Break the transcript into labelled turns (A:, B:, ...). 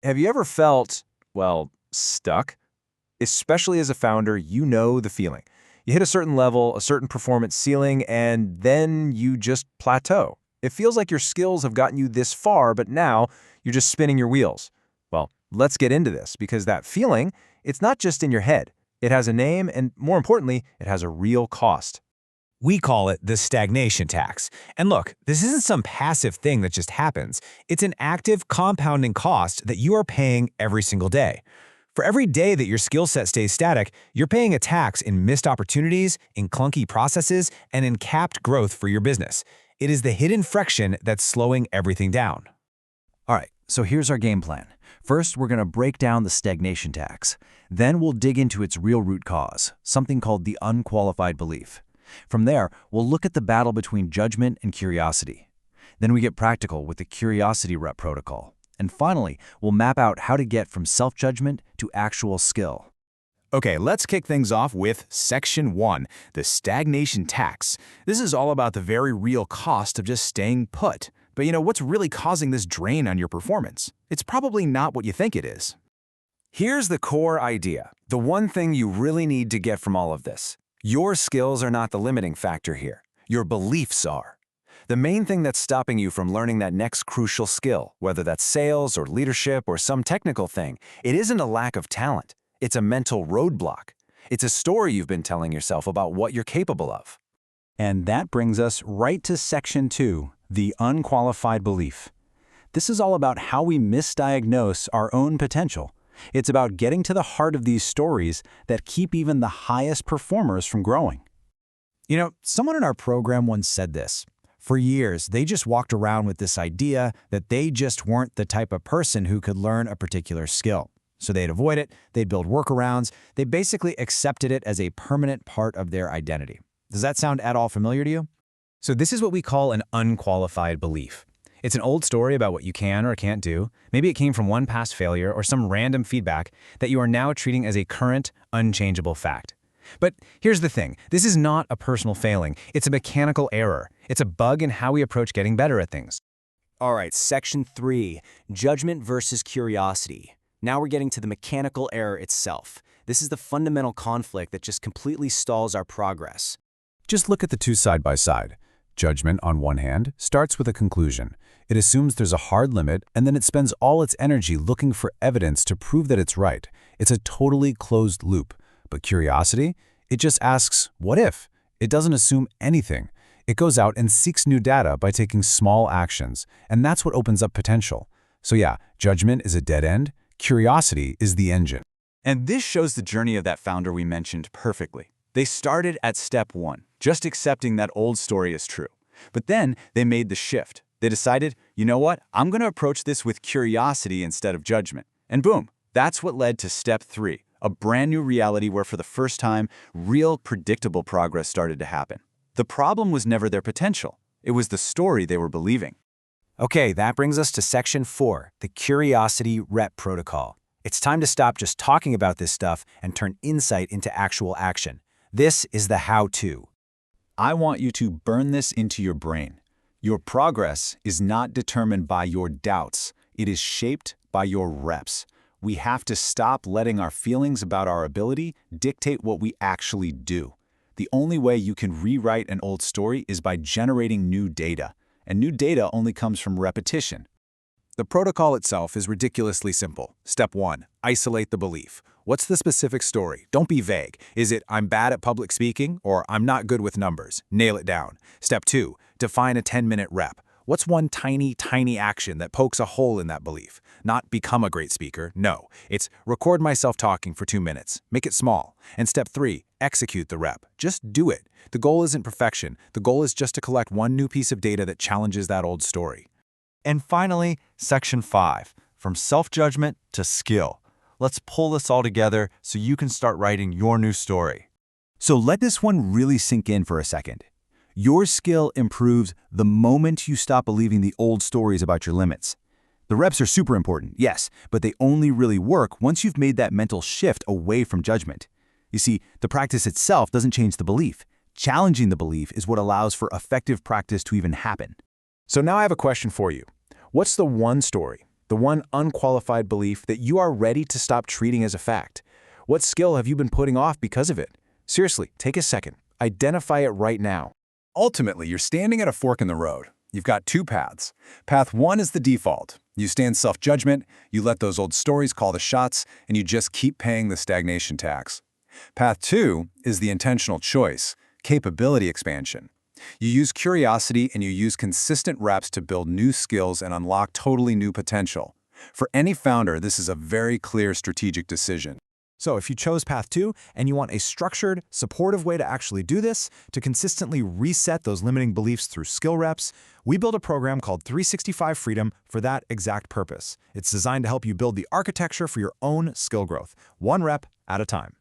A: Have you ever felt, well, stuck? Especially as a founder, you know the feeling. You hit a certain level, a certain performance ceiling, and then you just plateau. It feels like your skills have gotten you this far, but now you're just spinning your wheels. Well, let's get into this because that feeling, it's not just in your head. It has a name, and more importantly, it has a real cost.
B: We call it the stagnation tax. And look, this isn't some passive thing that just happens. It's an active compounding cost that you are paying every single day. For every day that your skill set stays static, you're paying a tax in missed opportunities, in clunky processes, and in capped growth for your business. It is the hidden friction that's slowing everything down.
C: All right, so here's our game plan. First, we're going to break down the stagnation tax. Then we'll dig into its real root cause, something called the unqualified belief. From there, we'll look at the battle between judgment and curiosity. Then we get practical with the curiosity rep protocol. And finally, we'll map out how to get from self-judgment to actual skill.
D: Okay, let's kick things off with Section 1, the stagnation tax. This is all about the very real cost of just staying put. But what's really causing this drain on your performance? It's probably not what you think it is.
A: Here's the core idea, the one thing you really need to get from all of this. Your skills are not the limiting factor here. Your beliefs are. The main thing that's stopping you from learning that next crucial skill, whether that's sales or leadership or some technical thing, it isn't a lack of talent. It's a mental roadblock. It's a story you've been telling yourself about what you're capable of.
C: And that brings us right to Section 2, the unqualified belief. This is all about how we misdiagnose our own potential. It's about getting to the heart of these stories that keep even the highest performers from growing.
B: Someone in our program once said this. For years, they just walked around with this idea that they just weren't the type of person who could learn a particular skill. So they'd avoid it, they'd build workarounds, they basically accepted it as a permanent part of their identity. Does that sound at all familiar to you? So this is what we call an unqualified belief. It's an old story about what you can or can't do. Maybe it came from one past failure or some random feedback that you are now treating as a current, unchangeable fact. But here's the thing. This is not a personal failing. It's a mechanical error. It's a bug in how we approach getting better at things.
E: All right, Section 3, Judgment versus Curiosity. Now we're getting to the mechanical error itself. This is the fundamental conflict that just completely stalls our progress.
F: Just look at the two side by side. Judgment, on one hand, starts with a conclusion. It assumes there's a hard limit, and then it spends all its energy looking for evidence to prove that it's right. It's a totally closed loop. But curiosity? It just asks, what if? It doesn't assume anything. It goes out and seeks new data by taking small actions, and that's what opens up potential. So yeah, judgment is a dead end. Curiosity is the engine.
G: And this shows the journey of that founder we mentioned perfectly. They started at step 1, just accepting that old story is true. But then they made the shift. They decided, you know what, I'm going to approach this with curiosity instead of judgment. And boom, that's what led to step 3, a brand new reality where for the first time, real predictable progress started to happen. The problem was never their potential. It was the story they were believing.
E: Okay, that brings us to Section 4, the Curiosity Rep Protocol. It's time to stop just talking about this stuff and turn insight into actual action. This is the how-to.
G: I want you to burn this into your brain. Your progress is not determined by your doubts. It is shaped by your reps. We have to stop letting our feelings about our ability dictate what we actually do. The only way you can rewrite an old story is by generating new data. And new data only comes from repetition.
D: The protocol itself is ridiculously simple. Step 1, isolate the belief. What's the specific story? Don't be vague. Is it, I'm bad at public speaking, or I'm not good with numbers? Nail it down. Step 2, define a 10-minute rep. What's one tiny action that pokes a hole in that belief? Not become a great speaker, no. It's record myself talking for 2 minutes. Make it small. And step 3, execute the rep. Just do it. The goal isn't perfection. The goal is just to collect one new piece of data that challenges that old story.
C: And finally, Section 5, from self-judgment to skill. Let's pull this all together so you can start writing your new story. So let this one really sink in for a second. Your skill improves the moment you stop believing the old stories about your limits. The reps are super important, yes, but they only really work once you've made that mental shift away from judgment. You see, the practice itself doesn't change the belief. Challenging the belief is what allows for effective practice to even happen.
D: So now I have a question for you. What's the one story,
A: The one unqualified belief that you are ready to stop treating as a fact. What skill have you been putting off because of it? Seriously, take a second. Identify it right now.
D: Ultimately, you're standing at a fork in the road. You've got two paths. Path one is the default. You stand self-judgment, you let those old stories call the shots, and you just keep paying the stagnation tax. Path two is the intentional choice, capability expansion. You use curiosity and you use consistent reps to build new skills and unlock totally new potential. For any founder, this is a very clear strategic decision.
B: So if you chose path 2 and you want a structured, supportive way to actually do this, to consistently reset those limiting beliefs through skill reps, we built a program called 365 Freedom for that exact purpose. It's designed to help you build the architecture for your own skill growth, one rep at a time.